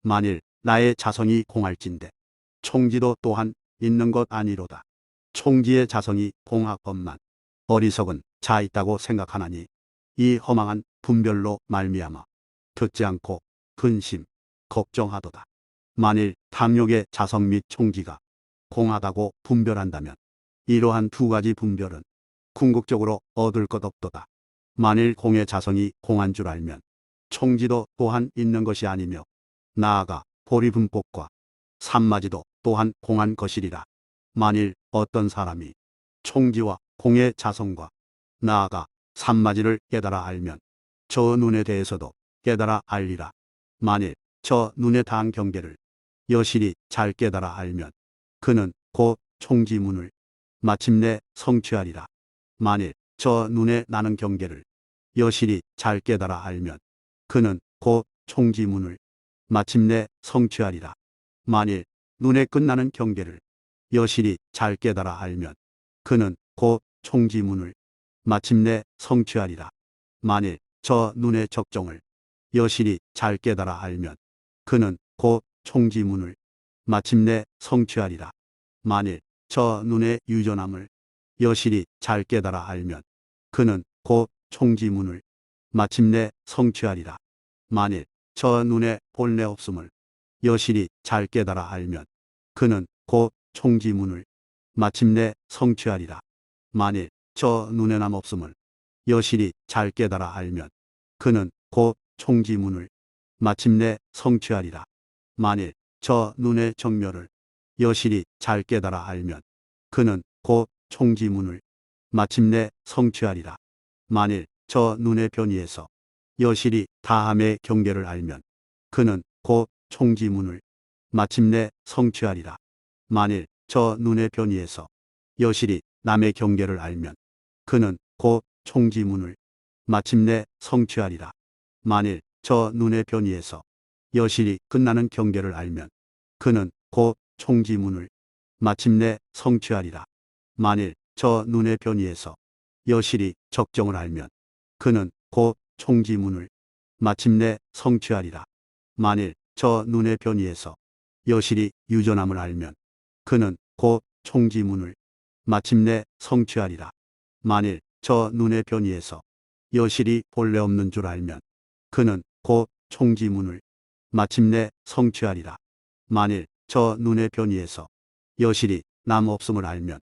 만일 나의 자성이 공할진대 총지도 또한 있는 것 아니로다. 총지의 자성이 공학법만 어리석은 자 있다고 생각하나니 이 허망한 분별로 말미암아 듣지 않고 근심, 걱정하도다. 만일 탐욕의 자성 및 총기가 공하다고 분별한다면 이러한 두 가지 분별은 궁극적으로 얻을 것 없도다. 만일 공의 자성이 공한 줄 알면 총지도 또한 있는 것이 아니며 나아가 보리분법과 산마지도 또한 공한 것이리라. 만일 어떤 사람이 총지와 공의 자성과 나아가 산마지를 깨달아 알면 저 눈에 대해서도 깨달아 알리라. 만일 저 눈에 닿은 경계를 여실히 잘 깨달아 알면 그는 곧 총지문을 마침내 성취하리라. 만일 저 눈에 나는 경계를 여실히 잘 깨달아 알면 그는 곧 총지문을 마침내 성취하리라. 만일 눈에 끝나는 경계를 여실히 잘 깨달아 알면 그는 곧 총지문을 마침내 성취하리라. 만일 저 눈의 적정을 여실히 잘 깨달아 알면 그는 곧 총지문을 마침내 성취하리라. 만일 저 눈의 유전함을 여실히 잘 깨달아 알면 그는 곧 총지문을 마침내 성취하리라. 만일 저 눈의 본래 없음을 여실히 잘 깨달아 알면 그는 곧 총지문을 마침내 성취하리라. 만일 저 눈에 남 없음을 여실히 잘 깨달아 알면 그는 곧 총지문을 마침내 성취하리라. 만일 저 눈의 정멸을 여실히 잘 깨달아 알면 그는 곧 총지문을 마침내 성취하리라. 만일 저 눈의 변이에서 여실히 다함의 경계를 알면 그는 곧 총지문을 마침내 성취하리라. 만일 저 눈의 변이에서 여실히 남의 경계를 알면 그는 곧 총지문을 마침내 성취하리라. 만일 저 눈의 변이에서 여실히 끝나는 경계를 알면 그는 곧 총지문을 마침내 성취하리라. 만일 저 눈의 변이에서 여실히 적정을 알면 그는 곧 총지문을 마침내 성취하리라. 만일 저 눈의 변이에서 여실히 유전함을 알면 그는 곧 총지문을 마침내 성취하리라. 만일 저 눈의 변이에서 여실히 본래 없는 줄 알면 그는 곧 총지문을 마침내 성취하리라. 만일 저 눈의 변이에서 여실히 남 없음을 알면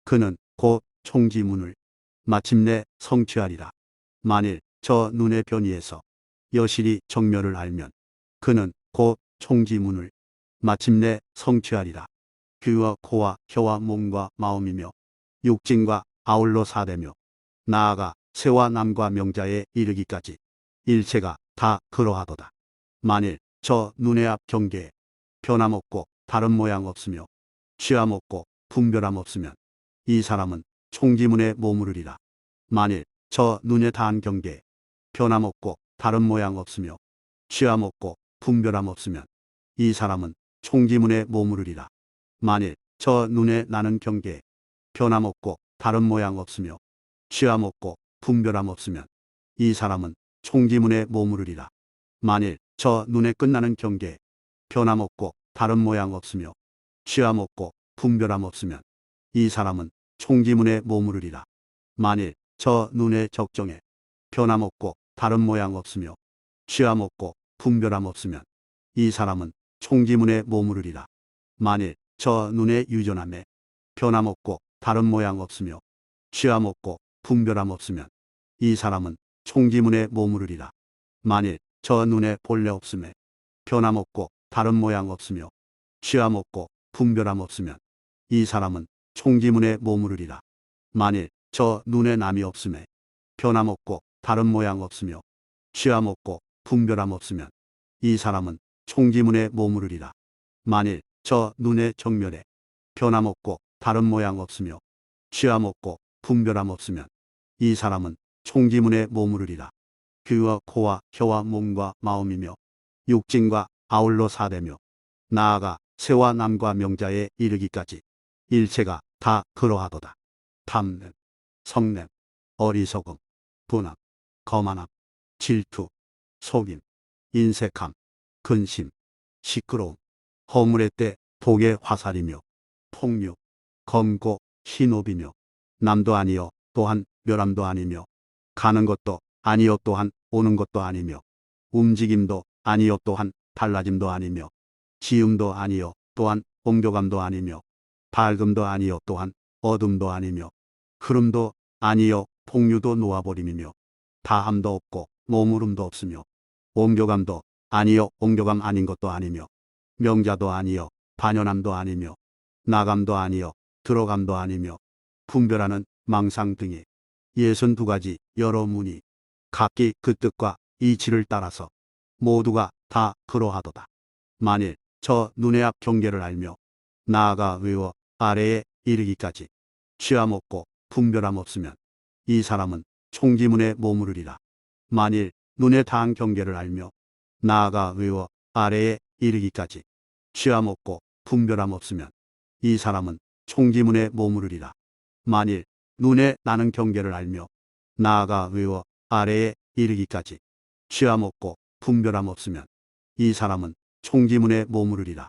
그는 곧 총지문을 마침내 성취하리라. 만일 저 눈의 변이에서 여실히 정멸을 알면 그는 곧 총지문을 마침내 성취하리라. 귀와 코와 혀와 몸과 마음이며 육진과 아울러 사대며 나아가 새와 남과 명자에 이르기까지 일체가 다 그러하도다. 만일 저 눈의 앞 경계에 변함없고 다른 모양 없으며 취함 없고 분별함 없으면 이 사람은 총지문에 머무르리라. 만일 저 눈에 닿은 경계에 변함없고 다른 모양 없으며 취함 없고 분별함 없으면 이 사람은 총지문에 머무르리라. 만일 저 눈에 나는 경계에 변함없고 다른 모양 없으며 취함 없고 분별함 없으면 이 사람은 총지문에 머무르리라. 만일 저 눈에 끝나는 경계에 변함없고 다른 모양 없으며 취함 없고 분별함 없으면 이 사람은 총지문에 머무르리라. 만일 저 눈의 적정에 변함없고 다른 모양 없으며 취함 없고 분별함 없으면 이 사람은 총지문에 머무르리라. 만일 저 눈의 유전함에 변함없고 다른 모양 없으며 취함 없고 분별함 없으면 이 사람은 총지문에 머무르리라. 만일 저 눈에 본래 없음에 변함없고 다른 모양 없으며 취함 없고 분별함 없으면 이 사람은 총지문에 머무르리라. 만일 저 눈에 남이 없음에 변함없고 다른 모양 없으며 취함 없고 분별함 없으면 이 사람은 총지문에 머무르리라. 만일 저 눈의 정멸에 변함없고 다른 모양 없으며 취함 없고 분별함 없으면 이 사람은 총지문에 머무르리라. 귀와 코와 혀와 몸과 마음이며 육진과 아울러 사대며 나아가 새와 남과 명자에 이르기까지 일체가 다 그러하도다. 탐냄, 성냄, 어리석음, 분함, 거만함, 질투, 속임, 인색함, 근심, 시끄러움, 허물의 때 독의 화살이며 폭력, 검고, 희노비며 남도 아니요 또한 멸함도 아니며 가는 것도 아니요 또한 오는 것도 아니며 움직임도 아니요 또한 달라짐도 아니며 지음도 아니요 또한 옮겨감도 아니며 밝음도 아니요 또한 어둠도 아니며 흐름도 아니요 폭류도 놓아버림이며 다함도 없고 머무름도 없으며 옮겨감도 아니요 옮겨감 아닌 것도 아니며 명자도 아니요 반연함도 아니며 나감도 아니요 들어감도 아니며 분별하는 망상 등의 62가지 여러 문이 각기 그 뜻과 이치를 따라서 모두가 다 그러하도다. 만일 저 눈의 앞 경계를 알며 나아가 외워 아래에 이르기까지 취함 없고 분별함 없으면 이 사람은 총지문에 머무르리라. 만일 눈에 닿은 경계를 알며 나아가 외워 아래에 이르기까지 취함 없고 분별함 없으면 이 사람은 총지문에 머무르리라. 만일 눈에 나는 경계를 알며 나아가 외워 아래에 이르기까지 취함 없고 분별함 없으면 이 사람은 총지문에 머무르리라.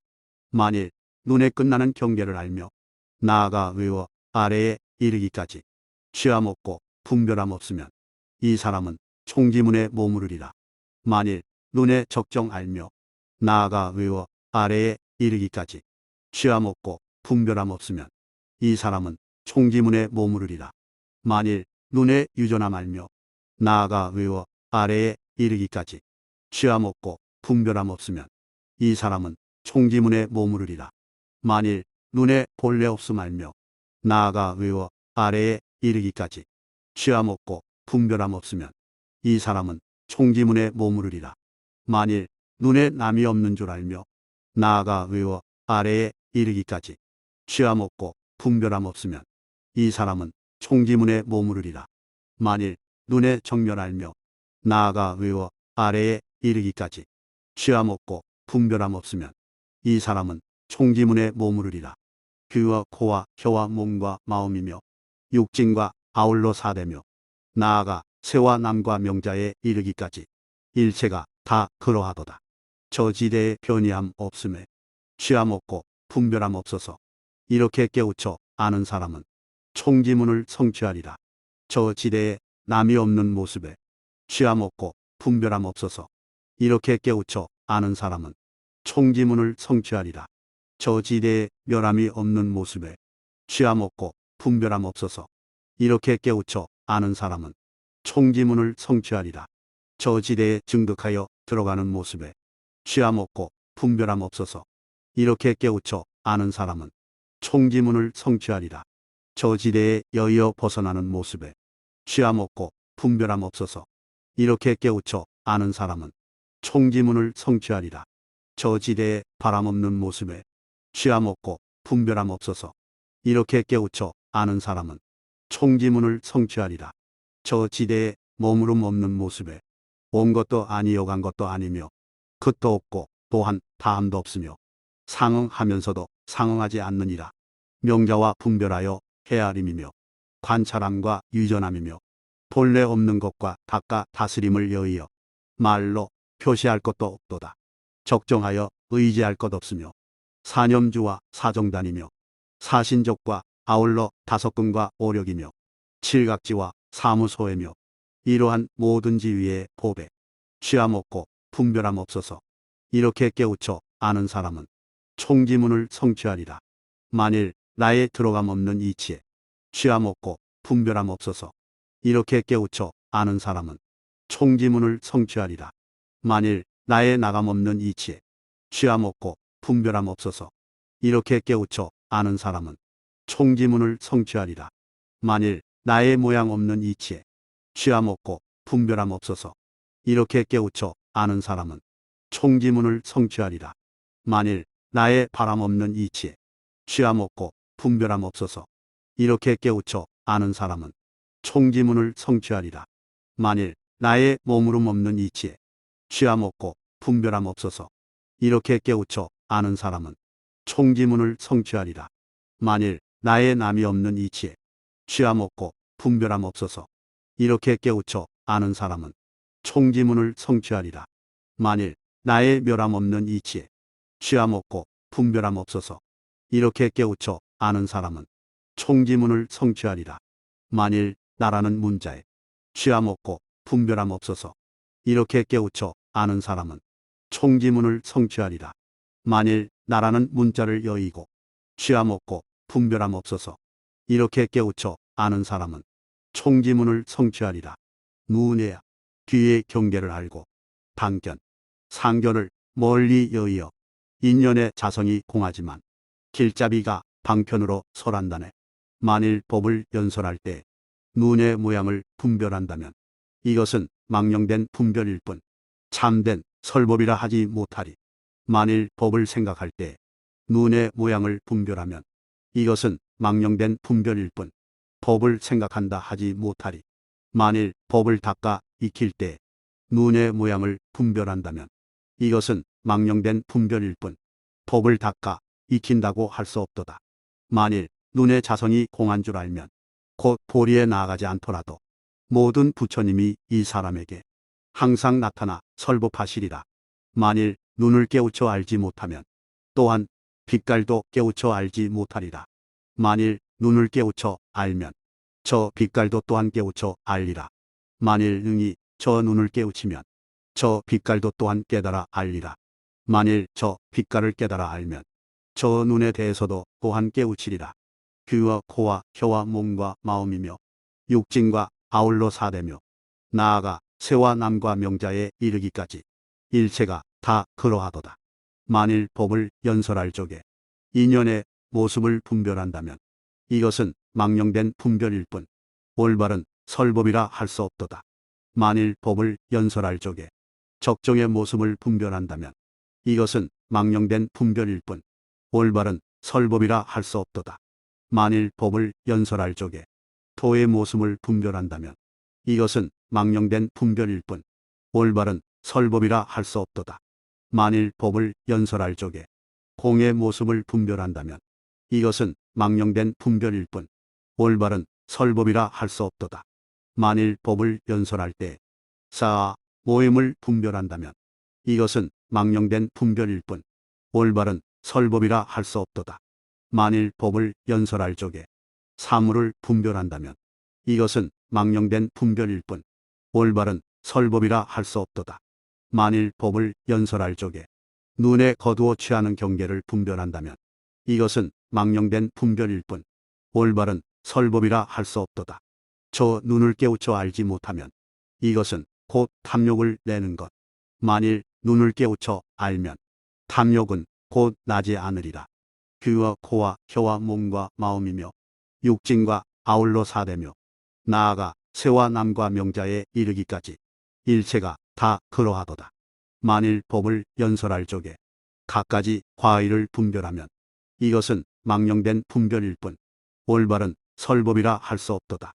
만일 눈에 끝나는 경계를 알며 나아가 외워 아래에 이르기까지 취함 없고 분별함 없으면 이 사람은 총지문에 머무르리라. 만일 눈에 적정 알며 나아가 외워 아래에 이르기까지 취함 없고 분별함 없으면 이 사람은 총지문에 머무르리라. 만일 눈에 유전함 알며 나아가 외워 아래에 이르기까지 취함 없고 분별함 없으면 이 사람은 총지문에 머무르리라. 만일 눈에 본래 없음 알며 나아가 외워 아래에 이르기까지 취함 없고 분별함 없으면 이 사람은 총지문에 머무르리라. 만일 눈에 남이 없는 줄 알며 나아가 외워 아래에 이르기까지 취함 없고 분별함 없으면 이 사람은 총지문에 머무르리라. 만일 눈에 정멸 알며 나아가 외워 아래에 이르기까지 취함 없고 분별함 없으면 이 사람은 총지문에 머무르리라. 귀와 코와 혀와 몸과 마음이며 육진과 아울러 사대며 나아가 새와 남과 명자에 이르기까지 일체가 다 그러하도다. 저 지대에 변이함 없음에 취함 없고 분별함 없어서 이렇게 깨우쳐 아는 사람은 총지문을 성취하리라. 저 지대에 남이 없는 모습에 취함 없고 분별함 없어서 이렇게 깨우쳐 아는 사람은 총지문을 성취하리라. 저 지대에 멸함이 없는 모습에 취함 없고 분별함 없어서 이렇게 깨우쳐 아는 사람은 총지문을 성취하리라. 저 지대에 증득하여 들어가는 모습에 취함 없고 분별함 없어서 이렇게 깨우쳐 아는 사람은 총지문을 성취하리라. 저 지대에 여의어 벗어나는 모습에 취함 없고 분별함 없어서 이렇게 깨우쳐 아는 사람은 총지문을 성취하리라. 저 지대에 바람 없는 모습에 취함 없고 분별함 없어서 이렇게 깨우쳐 아는 사람은 총지문을 성취하리라. 저 지대에 머무름 없는 모습에 온 것도 아니요 간 것도 아니며 끝도 없고 또한 다함도 없으며 상응하면서도 상응하지 않느니라. 명자와 분별하여 헤아림이며 관찰함과 유전함이며 본래 없는 것과 닦아 다스림을 여의어 말로 표시할 것도 없도다. 적정하여 의지할 것 없으며 사념주와 사정단이며 사신적과 아울러 다섯근과 오력이며 칠각지와 사무소이며 이러한 모든 지위의 법에 취함 없고 분별함 없어서 이렇게 깨우쳐 아는 사람은 총지문을 성취하리라. 만일 나의 들어감 없는 이치에 취함 없고 분별함 없어서 이렇게 깨우쳐 아는 사람은 총지문을 성취하리라. 만일 나의 나감 없는 이치에 취함 없고 분별함 없어서 이렇게 깨우쳐 아는 사람은 총지문을 성취하리라. 만일 나의 모양 없는 이치에 취함 없고 분별함 없어서 이렇게 깨우쳐 아는 사람은 총지문을 성취하리라. 만일 나의 바람 없는 이치에 취함 없고 분별함 없어서 이렇게 깨우쳐 아는 사람은 총지문을 성취하리라. 만일 나의 머무름 없는 이치에 취함 없고 분별함 없어서 이렇게 깨우쳐 아는 사람은 총지문을 성취하리라. 만일 나의 남이 없는 이치에 취함 없고 분별함 없어서 이렇게 깨우쳐 아는 사람은 총지문을 성취하리라. 만일 나의 멸함 없는 이치에 취함 없고 분별함 없어서 이렇게 깨우쳐 아는 사람은 총지문을 성취하리라. 만일 나라는 문자에 취함 없고 분별함 없어서 이렇게 깨우쳐 아는 사람은 총지문을 성취하리라. 만일 나라는 문자를 여의고 취함 없고 분별함 없어서 이렇게 깨우쳐 아는 사람은 총지문을 성취하리라. 누우네야 뒤의 경계를 알고 단견, 상견을 멀리 여의어 인연의 자성이 공하지만 길잡이가 방편으로 설한다네. 만일 법을 연설할 때 눈의 모양을 분별한다면 이것은 망령된 분별일 뿐 참된 설법이라 하지 못하리. 만일 법을 생각할 때 눈의 모양을 분별하면 이것은 망령된 분별일 뿐 법을 생각한다 하지 못하리. 만일 법을 닦아 익힐 때 눈의 모양을 분별한다면 이것은 망령된 분별일 뿐 법을 닦아 익힌다고 할 수 없도다. 만일 눈의 자성이 공한 줄 알면 곧 보리에 나아가지 않더라도 모든 부처님이 이 사람에게 항상 나타나 설법하시리라. 만일 눈을 깨우쳐 알지 못하면 또한 빛깔도 깨우쳐 알지 못하리라. 만일 눈을 깨우쳐 알면 저 빛깔도 또한 깨우쳐 알리라. 만일 능히 저 눈을 깨우치면 저 빛깔도 또한 깨달아 알리라. 만일 저 빛깔을 깨달아 알면 저 눈에 대해서도 또한 깨우치리라. 귀와 코와 혀와 몸과 마음이며 육진과 아울러 사대며 나아가 새와 남과 명자에 이르기까지 일체가 다 그러하도다. 만일 법을 연설할 적에 인연의 모습을 분별한다면 이것은 망령된 분별일 뿐 올바른 설법이라 할 수 없도다. 만일 법을 연설할 적에 적정의 모습을 분별한다면 이것은 망령된 분별일 뿐 올바른 설법이라 할 수 없도다. 만일 법을 연설할 적에 토의 모습을 분별한다면 이것은 망령된 분별일 뿐 올바른 설법이라 할 수 없도다. 만일 법을 연설할 적에 공의 모습을 분별한다면 이것은 망령된 분별일 뿐 올바른 설법이라 할 수 없도다. 만일 법을 연설할 때 사와 모임을 분별한다면 이것은 망령된 분별일 뿐 올바른 설법이라 할 수 없도다. 만일 법을 연설할 적에 사물을 분별한다면 이것은 망령된 분별일 뿐 올바른 설법이라 할 수 없도다. 만일 법을 연설할 적에 눈에 거두어 취하는 경계를 분별한다면 이것은 망령된 분별일 뿐 올바른 설법이라 할 수 없도다. 저 눈을 깨우쳐 알지 못하면 이것은 곧 탐욕을 내는 것. 만일 눈을 깨우쳐 알면 탐욕은 곧 나지 않으리라. 귀와 코와 혀와 몸과 마음이며 육진과 아울러 사대며 나아가 새와 남과 명자에 이르기까지 일체가 다 그러하도다. 만일 법을 연설할 적에 갖가지 과의를 분별하면 이것은 망령된 분별일 뿐 올바른 설법이라 할 수 없도다.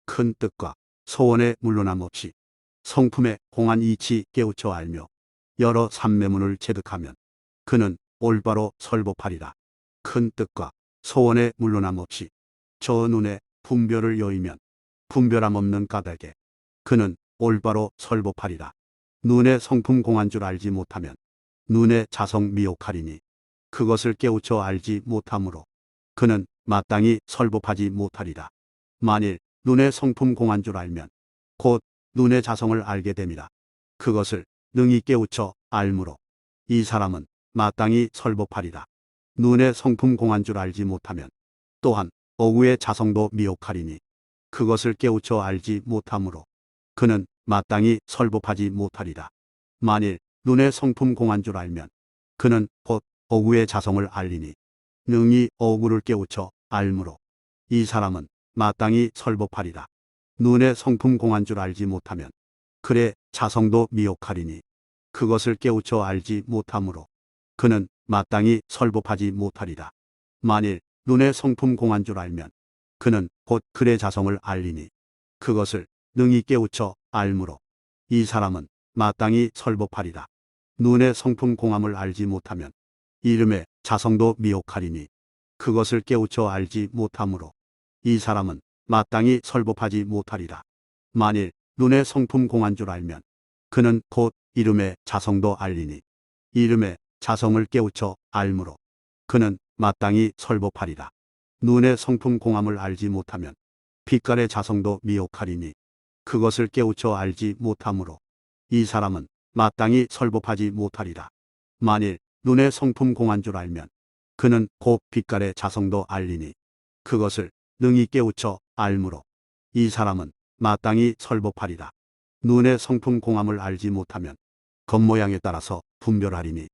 큰 뜻과 소원의 물러남 없이 성품의 공한 이치 깨우쳐 알며 여러 삼매문을 체득하면 그는 올바로 설법하리라. 큰 뜻과 소원의 물러남 없이 저 눈에 분별을 여의면 분별함 없는 까닭에 그는 올바로 설법하리라. 눈의 성품 공한 줄 알지 못하면 눈의 자성 미혹하리니 그것을 깨우쳐 알지 못하므로 그는 마땅히 설법하지 못하리라. 만일 눈의 성품 공한 줄 알면 곧 눈의 자성을 알게 됨이라. 그것을 능히 깨우쳐 알므로 이 사람은 마땅히 설법하리라. 눈의 성품 공한 줄 알지 못하면 또한 어구의 자성도 미혹하리니 그것을 깨우쳐 알지 못하므로 그는 마땅히 설법하지 못하리라. 만일 눈의 성품 공한 줄 알면 그는 곧 어구의 자성을 알리니 능히 어구를 깨우쳐 알므로 이 사람은 마땅히 설법하리라. 눈의 성품 공한 줄 알지 못하면 그의 자성도 미혹하리니 그것을 깨우쳐 알지 못하므로 그는 마땅히 설법하지 못하리라. 만일 눈의 성품 공한 줄 알면 그는 곧 그의 자성을 알리니 그것을 능히 깨우쳐 알므로 이 사람은 마땅히 설법하리라. 눈의 성품 공함을 알지 못하면 이름의 자성도 미혹하리니 그것을 깨우쳐 알지 못하므로 이 사람은 마땅히 설법하지 못하리라. 만일 눈의 성품 공한 줄 알면 그는 곧 이름의 자성도 알리니 이름의 자성을 깨우쳐 알므로 그는 마땅히 설법하리라. 눈의 성품 공함을 알지 못하면 빛깔의 자성도 미혹하리니 그것을 깨우쳐 알지 못하므로 이 사람은 마땅히 설법하지 못하리라. 만일 눈의 성품 공한 줄 알면 그는 곧 빛깔의 자성도 알리니 그것을 능히 깨우쳐 알므로 이 사람은 마땅히 설법하리라. 눈의 성품 공함을 알지 못하면 겉모양에 따라서 분별하리니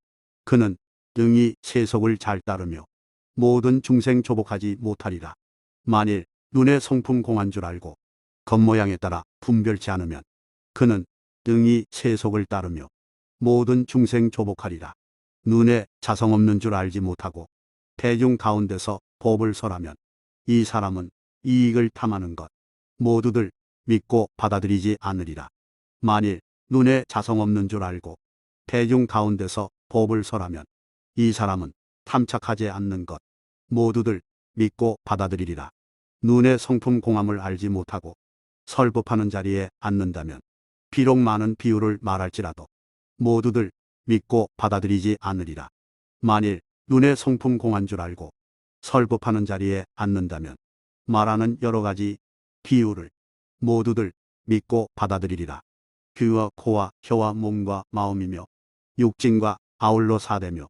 그는 능히 세속을 잘 따르며 모든 중생 조복하지 못하리라. 만일 눈의 성품 공한 줄 알고 겉모양에 따라 분별치 않으면 그는 능히 세속을 따르며 모든 중생 조복하리라. 눈에 자성 없는 줄 알지 못하고 대중 가운데서 법을 설하면 이 사람은 이익을 탐하는 것 모두들 믿고 받아들이지 않으리라. 만일 눈에 자성 없는 줄 알고 대중 가운데서 법을 설하면 이 사람은 탐착하지 않는 것 모두들 믿고 받아들이리라. 눈의 성품 공함을 알지 못하고 설법하는 자리에 앉는다면 비록 많은 비유를 말할지라도 모두들 믿고 받아들이지 않으리라. 만일 눈의 성품 공한 줄 알고 설법하는 자리에 앉는다면 말하는 여러 가지 비유를 모두들 믿고 받아들이리라. 귀와 코와 혀와 몸과 마음이며 육진과 아울러 사대며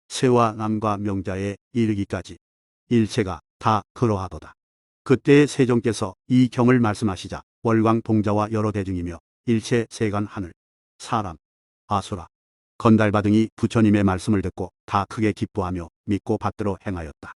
새와 남과 명자에 이르기까지 일체가 다 그러하도다. 그때에 세종께서 이 경을 말씀하시자 월광 동자와 여러 대중이며 일체 세간 하늘 사람 아수라 건달바 등이 부처님의 말씀을 듣고 다 크게 기뻐하며 믿고 받들어 행하였다.